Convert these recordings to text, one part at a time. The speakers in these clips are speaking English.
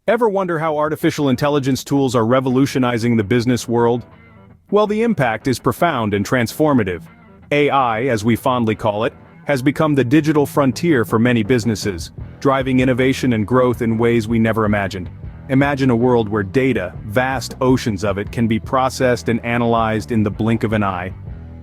Ever wonder how artificial intelligence tools are revolutionizing the business world? Well, the impact is profound and transformative. AI, as we fondly call it, has become the digital frontier for many businesses, driving innovation and growth in ways we never imagined. Imagine a world where data, vast oceans of it, can be processed and analyzed in the blink of an eye.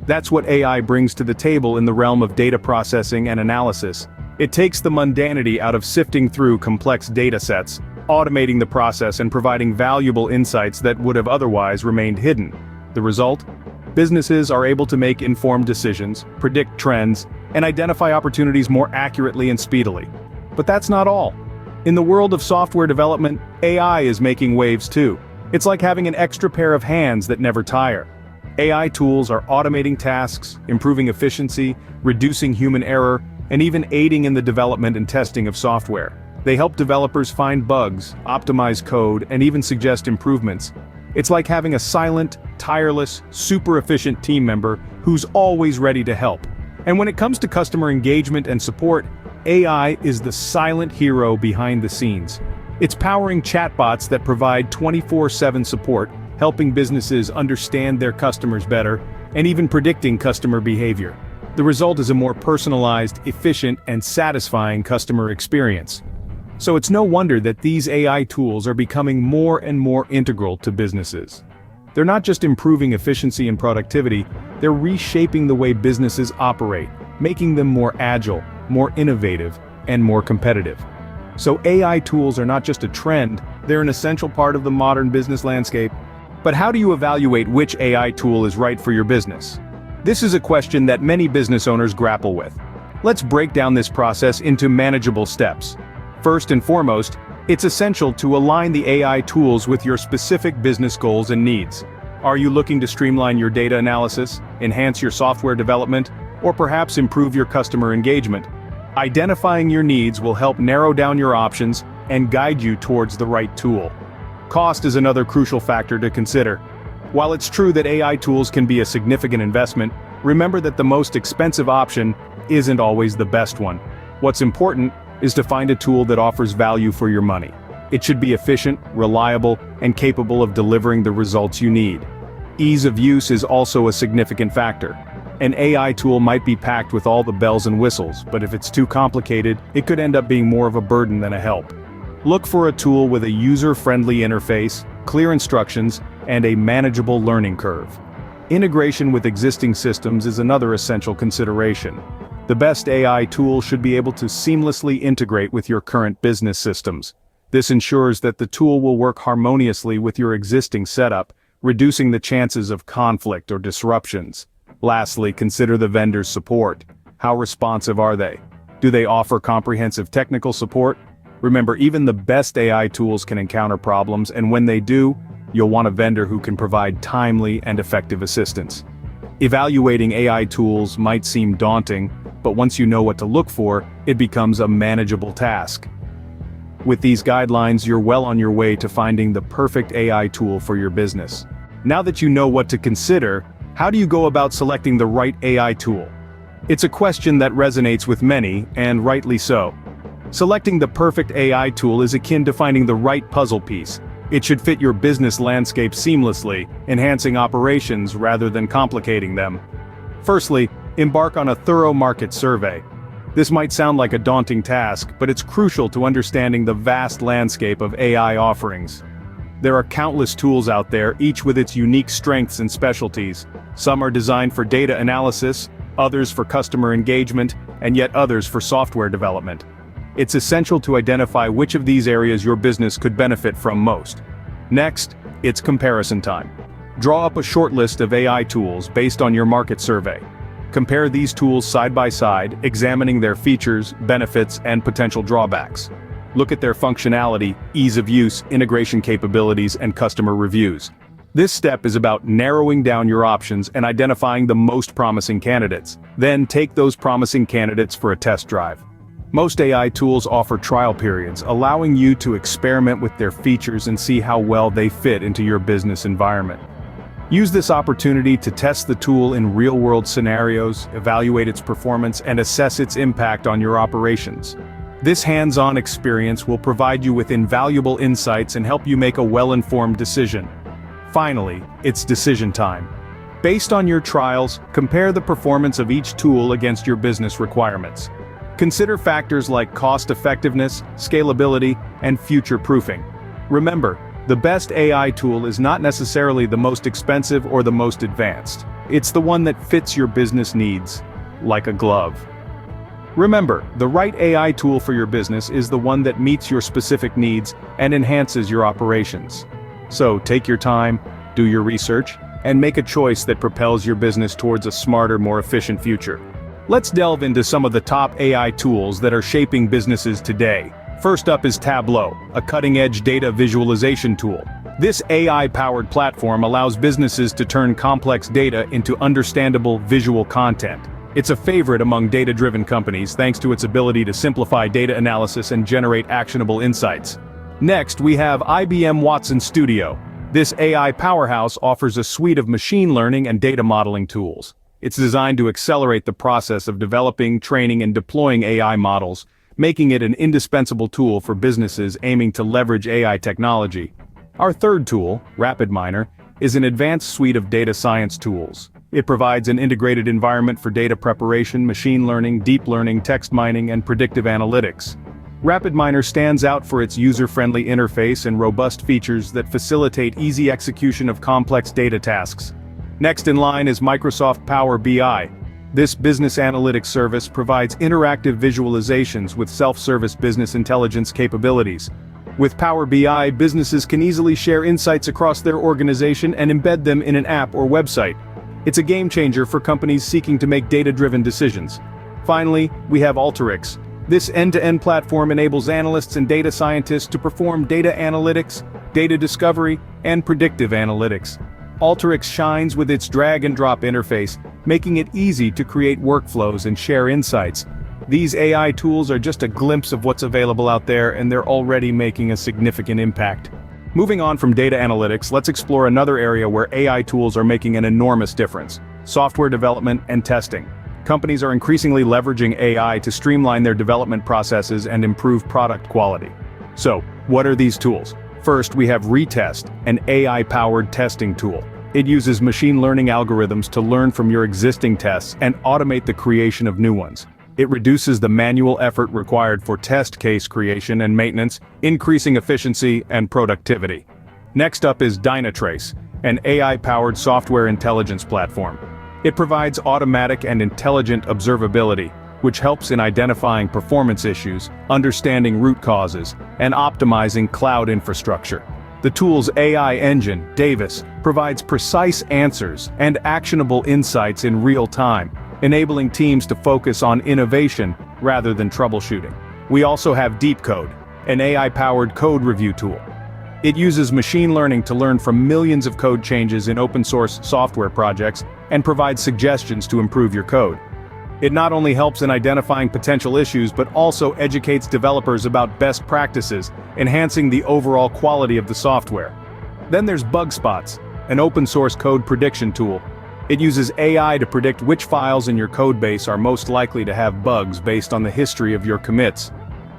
That's what AI brings to the table in the realm of data processing and analysis. It takes the mundanity out of sifting through complex data sets, automating the process and providing valuable insights that would have otherwise remained hidden. The result? Businesses are able to make informed decisions, predict trends, and identify opportunities more accurately and speedily. But that's not all. In the world of software development, AI is making waves too. It's like having an extra pair of hands that never tire. AI tools are automating tasks, improving efficiency, reducing human error, and even aiding in the development and testing of software. They help developers find bugs, optimize code, and even suggest improvements. It's like having a silent, tireless, super efficient team member who's always ready to help. And when it comes to customer engagement and support, AI is the silent hero behind the scenes. It's powering chatbots that provide 24/7 support, helping businesses understand their customers better, and even predicting customer behavior. The result is a more personalized, efficient, and satisfying customer experience. So it's no wonder that these AI tools are becoming more and more integral to businesses. They're not just improving efficiency and productivity, they're reshaping the way businesses operate, making them more agile, more innovative, and more competitive. So AI tools are not just a trend, they're an essential part of the modern business landscape. But how do you evaluate which AI tool is right for your business? This is a question that many business owners grapple with. Let's break down this process into manageable steps. First and foremost, it's essential to align the AI tools with your specific business goals and needs. Are you looking to streamline your data analysis, enhance your software development, or perhaps improve your customer engagement? Identifying your needs will help narrow down your options and guide you towards the right tool. Cost is another crucial factor to consider. While it's true that AI tools can be a significant investment, remember that the most expensive option isn't always the best one. What's important is to find a tool that offers value for your money. It should be efficient, reliable, and capable of delivering the results you need. Ease of use is also a significant factor. An AI tool might be packed with all the bells and whistles, but if it's too complicated, it could end up being more of a burden than a help. Look for a tool with a user-friendly interface, clear instructions, and a manageable learning curve. Integration with existing systems is another essential consideration. The best AI tool should be able to seamlessly integrate with your current business systems. This ensures that the tool will work harmoniously with your existing setup, reducing the chances of conflict or disruptions. Lastly, consider the vendor's support. How responsive are they? Do they offer comprehensive technical support? Remember, even the best AI tools can encounter problems, and when they do, you'll want a vendor who can provide timely and effective assistance. Evaluating AI tools might seem daunting, but once you know what to look for, it becomes a manageable task. With these guidelines, you're well on your way to finding the perfect AI tool for your business. Now that you know what to consider, how do you go about selecting the right AI tool? It's a question that resonates with many, and rightly so. Selecting the perfect AI tool is akin to finding the right puzzle piece. It should fit your business landscape seamlessly, enhancing operations rather than complicating them. Firstly, embark on a thorough market survey. This might sound like a daunting task, but it's crucial to understanding the vast landscape of AI offerings. There are countless tools out there, each with its unique strengths and specialties. Some are designed for data analysis, others for customer engagement, and yet others for software development. It's essential to identify which of these areas your business could benefit from most. Next, it's comparison time. Draw up a short list of AI tools based on your market survey. Compare these tools side by side, examining their features, benefits, and potential drawbacks. Look at their functionality, ease of use, integration capabilities, and customer reviews. This step is about narrowing down your options and identifying the most promising candidates. Then take those promising candidates for a test drive. Most AI tools offer trial periods, allowing you to experiment with their features and see how well they fit into your business environment. Use this opportunity to test the tool in real-world scenarios, evaluate its performance, and assess its impact on your operations. This hands-on experience will provide you with invaluable insights and help you make a well-informed decision. Finally, it's decision time. Based on your trials, compare the performance of each tool against your business requirements. Consider factors like cost-effectiveness, scalability, and future-proofing. Remember, the best AI tool is not necessarily the most expensive or the most advanced. It's the one that fits your business needs, like a glove. Remember, the right AI tool for your business is the one that meets your specific needs and enhances your operations. So take your time, do your research, and make a choice that propels your business towards a smarter, more efficient future. Let's delve into some of the top AI tools that are shaping businesses today. First up is Tableau, a cutting-edge data visualization tool. This AI-powered platform allows businesses to turn complex data into understandable visual content. It's a favorite among data-driven companies thanks to its ability to simplify data analysis and generate actionable insights. Next, we have IBM Watson Studio. This AI powerhouse offers a suite of machine learning and data modeling tools. It's designed to accelerate the process of developing, training, and deploying AI models, making it an indispensable tool for businesses aiming to leverage AI technology. Our third tool, RapidMiner, is an advanced suite of data science tools. It provides an integrated environment for data preparation, machine learning, deep learning, text mining, and predictive analytics. RapidMiner stands out for its user-friendly interface and robust features that facilitate easy execution of complex data tasks. Next in line is Microsoft Power BI. This business analytics service provides interactive visualizations with self-service business intelligence capabilities. With Power BI, businesses can easily share insights across their organization and embed them in an app or website. It's a game changer for companies seeking to make data-driven decisions. Finally, we have Alteryx. This end-to-end platform enables analysts and data scientists to perform data analytics, data discovery, and predictive analytics. Alteryx shines with its drag-and-drop interface, making it easy to create workflows and share insights. These AI tools are just a glimpse of what's available out there, and they're already making a significant impact. Moving on from data analytics, let's explore another area where AI tools are making an enormous difference: software development and testing. Companies are increasingly leveraging AI to streamline their development processes and improve product quality. So, what are these tools? First, we have Retest, an AI-powered testing tool. It uses machine learning algorithms to learn from your existing tests and automate the creation of new ones. It reduces the manual effort required for test case creation and maintenance, increasing efficiency and productivity. Next up is Dynatrace, an AI-powered software intelligence platform. It provides automatic and intelligent observability, which helps in identifying performance issues, understanding root causes, and optimizing cloud infrastructure. The tool's AI engine, Davis, provides precise answers and actionable insights in real time, enabling teams to focus on innovation rather than troubleshooting. We also have Deepcode, an AI-powered code review tool. It uses machine learning to learn from millions of code changes in open-source software projects and provides suggestions to improve your code. It not only helps in identifying potential issues but also educates developers about best practices, enhancing the overall quality of the software. Then there's BugSpots, an open-source code prediction tool. It uses AI to predict which files in your codebase are most likely to have bugs based on the history of your commits.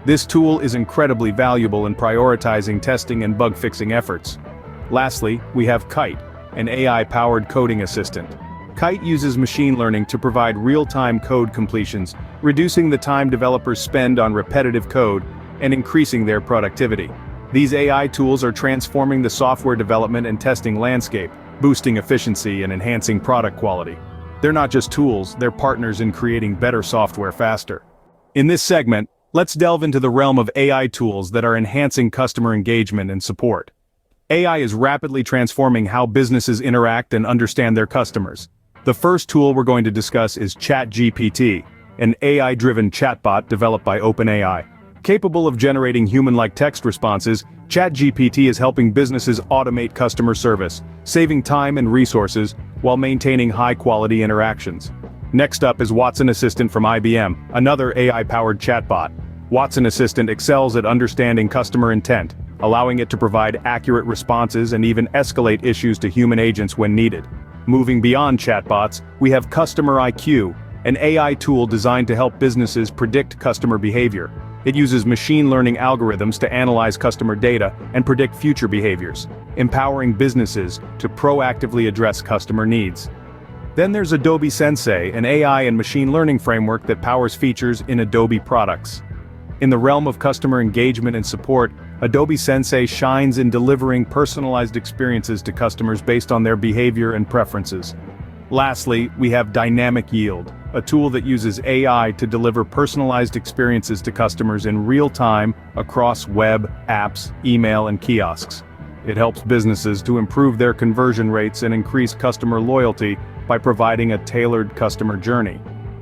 This tool is incredibly valuable in prioritizing testing and bug-fixing efforts. Lastly, we have Kite, an AI-powered coding assistant. Kite uses machine learning to provide real-time code completions, reducing the time developers spend on repetitive code and increasing their productivity. These AI tools are transforming the software development and testing landscape, boosting efficiency and enhancing product quality. They're not just tools, they're partners in creating better software faster. In this segment, let's delve into the realm of AI tools that are enhancing customer engagement and support. AI is rapidly transforming how businesses interact and understand their customers. The first tool we're going to discuss is ChatGPT, an AI-driven chatbot developed by OpenAI. Capable of generating human-like text responses, ChatGPT is helping businesses automate customer service, saving time and resources while maintaining high-quality interactions. Next up is Watson Assistant from IBM, another AI-powered chatbot. Watson Assistant excels at understanding customer intent, allowing it to provide accurate responses and even escalate issues to human agents when needed. Moving beyond chatbots, we have Customer IQ, an AI tool designed to help businesses predict customer behavior. It uses machine learning algorithms to analyze customer data and predict future behaviors, empowering businesses to proactively address customer needs. Then there's Adobe Sensei, an AI and machine learning framework that powers features in Adobe products. In the realm of customer engagement and support, Adobe Sensei shines in delivering personalized experiences to customers based on their behavior and preferences. Lastly, we have Dynamic Yield, a tool that uses AI to deliver personalized experiences to customers in real time across web, apps, email, and kiosks. It helps businesses to improve their conversion rates and increase customer loyalty by providing a tailored customer journey.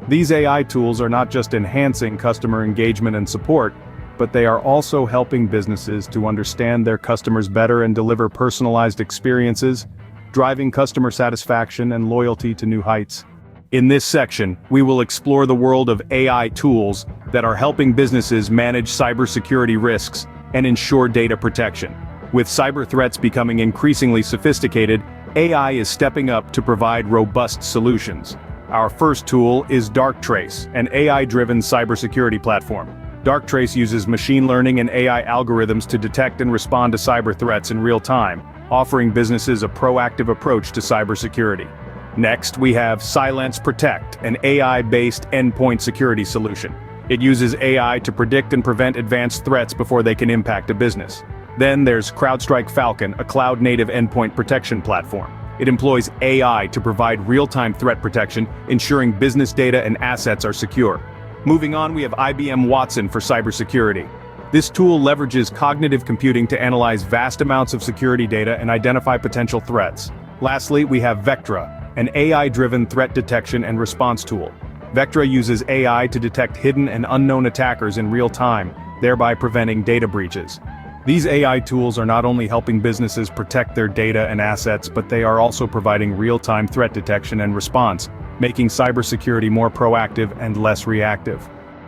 These AI tools are not just enhancing customer engagement and support, but they are also helping businesses to understand their customers better and deliver personalized experiences, driving customer satisfaction and loyalty to new heights. In this section, we will explore the world of AI tools that are helping businesses manage cybersecurity risks and ensure data protection. With cyber threats becoming increasingly sophisticated, AI is stepping up to provide robust solutions. Our first tool is Darktrace, an AI-driven cybersecurity platform. Darktrace uses machine learning and AI algorithms to detect and respond to cyber threats in real time, offering businesses a proactive approach to cybersecurity. Next, we have CylancePROTECT, an AI-based endpoint security solution. It uses AI to predict and prevent advanced threats before they can impact a business. Then there's CrowdStrike Falcon, a cloud-native endpoint protection platform. It employs AI to provide real-time threat protection, ensuring business data and assets are secure. Moving on, we have IBM Watson for cybersecurity. This tool leverages cognitive computing to analyze vast amounts of security data and identify potential threats. Lastly, we have Vectra, an AI-driven threat detection and response tool. Vectra uses AI to detect hidden and unknown attackers in real time, thereby preventing data breaches. These AI tools are not only helping businesses protect their data and assets, but they are also providing real-time threat detection and response, making cybersecurity more proactive and less reactive.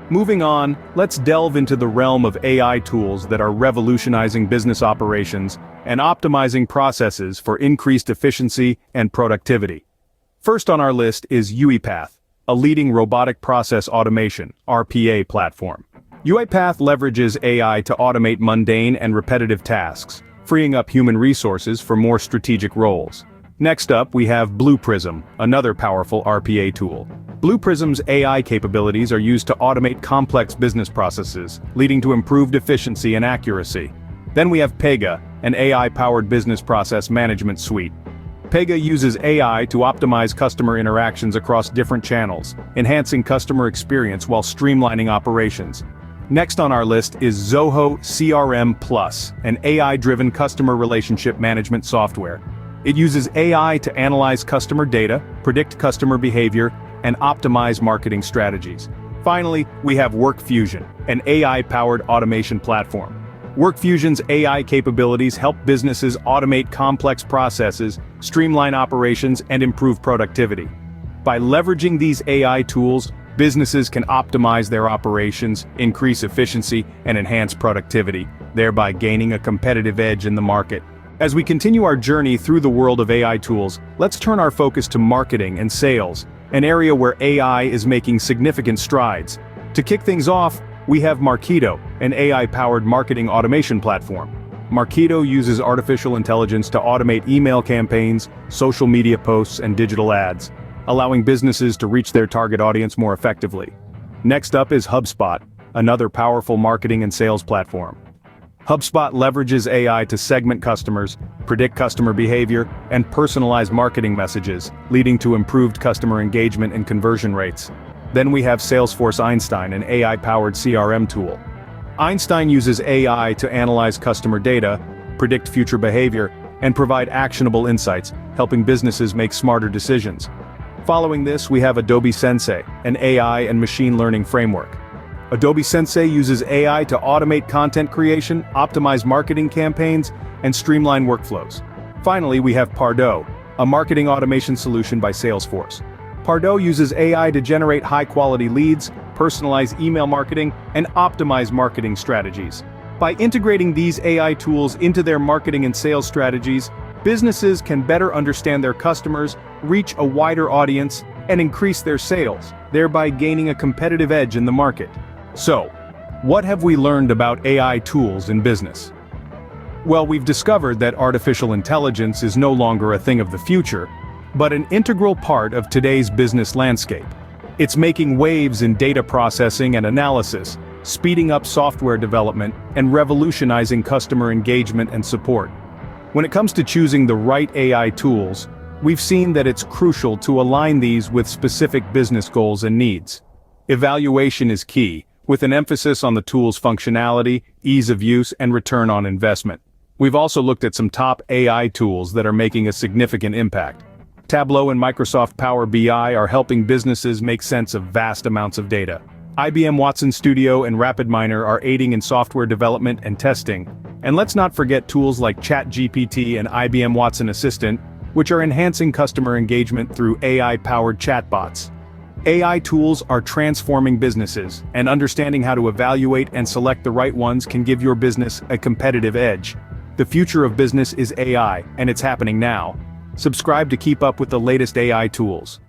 Moving on, let's delve into the realm of AI tools that are revolutionizing business operations and optimizing processes for increased efficiency and productivity. First on our list is UiPath, a leading robotic process automation (RPA) platform. UiPath leverages AI to automate mundane and repetitive tasks, freeing up human resources for more strategic roles. Next up, we have Blue Prism, another powerful RPA tool. Blue Prism's AI capabilities are used to automate complex business processes, leading to improved efficiency and accuracy. Then we have Pega, an AI-powered business process management suite. Pega uses AI to optimize customer interactions across different channels, enhancing customer experience while streamlining operations. Next on our list is Zoho CRM Plus, an AI-driven customer relationship management software. It uses AI to analyze customer data, predict customer behavior, and optimize marketing strategies. Finally, we have WorkFusion, an AI-powered automation platform. WorkFusion's AI capabilities help businesses automate complex processes, streamline operations, and improve productivity. By leveraging these AI tools, businesses can optimize their operations, increase efficiency, and enhance productivity, thereby gaining a competitive edge in the market. As we continue our journey through the world of AI tools, let's turn our focus to marketing and sales, an area where AI is making significant strides. To kick things off, we have Marketo, an AI-powered marketing automation platform. Marketo uses artificial intelligence to automate email campaigns, social media posts, and digital ads, allowing businesses to reach their target audience more effectively. Next up is HubSpot, another powerful marketing and sales platform. HubSpot leverages AI to segment customers, predict customer behavior, and personalize marketing messages, leading to improved customer engagement and conversion rates. Then we have Salesforce Einstein, an AI-powered CRM tool. Einstein uses AI to analyze customer data, predict future behavior, and provide actionable insights, helping businesses make smarter decisions. Following this, we have Adobe Sensei, an AI and machine learning framework. Adobe Sensei uses AI to automate content creation, optimize marketing campaigns, and streamline workflows. Finally, we have Pardot, a marketing automation solution by Salesforce. Pardot uses AI to generate high-quality leads, personalize email marketing, and optimize marketing strategies. By integrating these AI tools into their marketing and sales strategies, businesses can better understand their customers, reach a wider audience, and increase their sales, thereby gaining a competitive edge in the market. So, What have we learned about AI tools in business? Well, we've discovered that artificial intelligence is no longer a thing of the future, but an integral part of today's business landscape. It's making waves in data processing and analysis, speeding up software development, and revolutionizing customer engagement and support. When it comes to choosing the right AI tools, we've seen that it's crucial to align these with specific business goals and needs. Evaluation is key, with an emphasis on the tool's functionality, ease of use, and return on investment. We've also looked at some top AI tools that are making a significant impact. Tableau and Microsoft Power BI are helping businesses make sense of vast amounts of data. IBM Watson Studio and RapidMiner are aiding in software development and testing. And let's not forget tools like ChatGPT and IBM Watson Assistant, which are enhancing customer engagement through AI-powered chatbots. AI tools are transforming businesses, and understanding how to evaluate and select the right ones can give your business a competitive edge. The future of business is AI, and it's happening now. Subscribe to keep up with the latest AI tools.